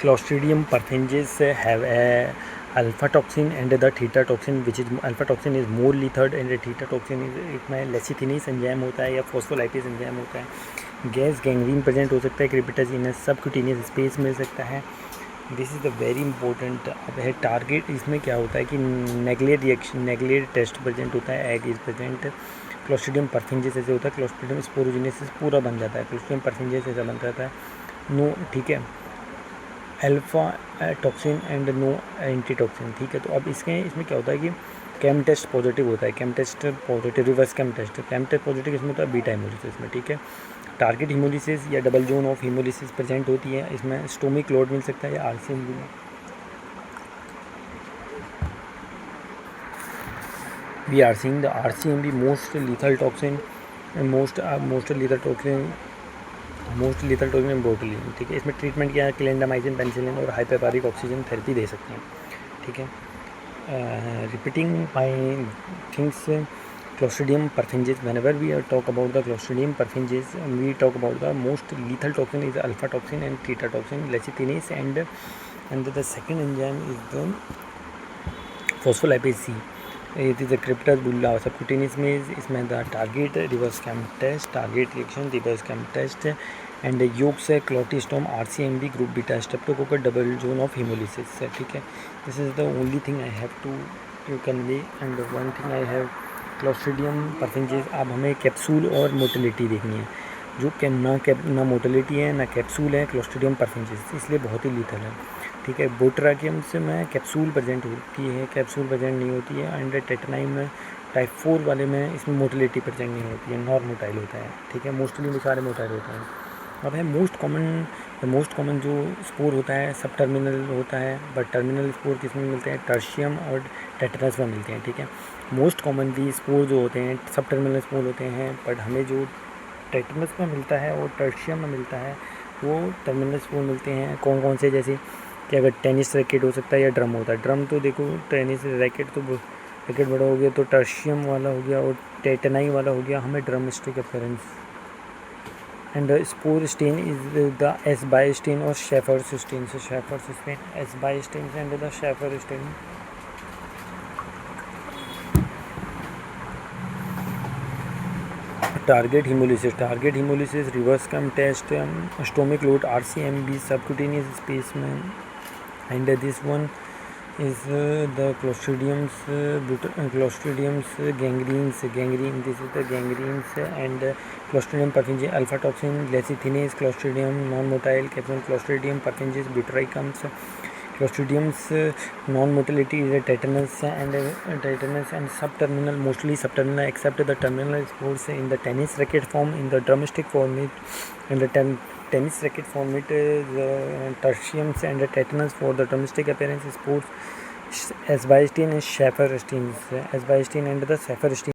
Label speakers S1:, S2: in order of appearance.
S1: Clostridium perfringens have a alpha toxin and the theta toxin, which is alpha toxin is more lethal and the theta toxin is इसमें लेसिथिनीस enzyme होता है या phospholipase enzyme होता है। Gas gangrene present हो सकता है, क्रिपिटाजीनस subcutaneous space मिल सकता है। This is the very important. अब है टारगेट, इसमें क्या होता है कि Nagler reaction, Nagler test present होता है, egg is present. Clostridium perfringens ऐसे होता है, क्लोस्ट्रीडियम स्पोरोजेनेसिस पूरा बन जाता है, क्लोस्ट्रीडियम परफिंजेस ऐसा बन जाता है। नो, ठीक है, alpha toxin and no antitoxin, ठीक है। तो अब इसमें क्या होता है कि कैम टेस्ट पॉजिटिव होता है, cam test positive, reverse cam test positive इसमें होता है बीटा हेमोलिसिस में, ठीक है। टारगेट हेमोलिसिस या double zone of haemolysis present होती है, इसमें स्टोमिक लोड मिल सकता है या आरसीएमबी में। We are seeing the RCMB most lethal toxin, most lethal toxin botulin, ठीक है। इसमें ट्रीटमेंट क्या है, क्लेंडामाइसिन, पेनिसिलिन और हाइपरबारिक ऑक्सीजन थेरेपी दे सकते हैं, ठीक है। Repeating my things, Clostridium perfringens, whenever we talk about the Clostridium perfringens, we talk about the most lethal toxin is alpha toxin and theta toxin, lecithinase, and the second enzyme is the phospholipase C. It is a cryptas bulla subcutaneous में इसमें the target reverse chem test, target reaction reverse chem test, and yolks है clotistome RCMB group beta streptococcus double zone of hemolysis, ठीक है। This is the only thing I have to you convey, and one thing I have clostridium perfringens. अब हमें capsule और motility देखनी है, जो कि ना मोटिलिटी है ना कैप्सूल है क्लोस्ट्रीडियम परफिंजेस, इसलिए बहुत ही लीथल है, ठीक है। बोट्राकियम्स में कैप्सूल प्रेजेंट होती है, कैप्सूल प्रेजेंट नहीं होती है, एंड टेटनाइम में टाइप 4 वाले में इसमें मोटिलिटी प्रेजेंट नहीं होती है, नॉन मोटाइल होता है, ठीक है। मोस्टली सारे मोटाइल होता है। अब है मोस्ट कॉमन जो स्पोर होता है सब टर्मिनल होता है, बट टर्मिनल स्पोर किस में मिलते हैं, टर्शियम और टेटनस में मिलते हैं, ठीक है। मोस्ट कॉमनली स्पोर जो होते हैं सब टर्मिनल स्पोर होते हैं, बट हमें जो टेटनस में मिलता है और टर्शियम में मिलता है वो टर्मिनल स्पोर मिलते हैं। कौन कौन से, जैसे कि अगर टेनिस रैकेट हो सकता है या ड्रम होता है। ड्रम तो देखो टेनिस रैकेट तो रैकेट बड़ा हो गया तो टर्शियम वाला हो गया और टेटनाई वाला हो गया, हमें drum stick appearance. And the spore stain is the S-by stain or Schaeffer's stain. So Schaeffer's stain, S-by stain and the Schaeffer stain. Target hemolysis, reverse chem test, stomach load, RCMB, subcutaneous specimen, and this one is the Clostridium gangrene. This is the gangrenes, and Clostridium perfringens, alpha toxin, lecithinase, Clostridium non-motile capsule, Clostridium perfringens, butyricomes, Clostridium's non-motility is a tetanus and subterminal, mostly subterminal, except the terminal spores in the tennis racket form, in the drumstick form, in the tennis racket form it the tertiums and the tetanus for the drumstick appearance spores S-by stain and Schaeffer stain, S-by stain and the Schaeffer stain.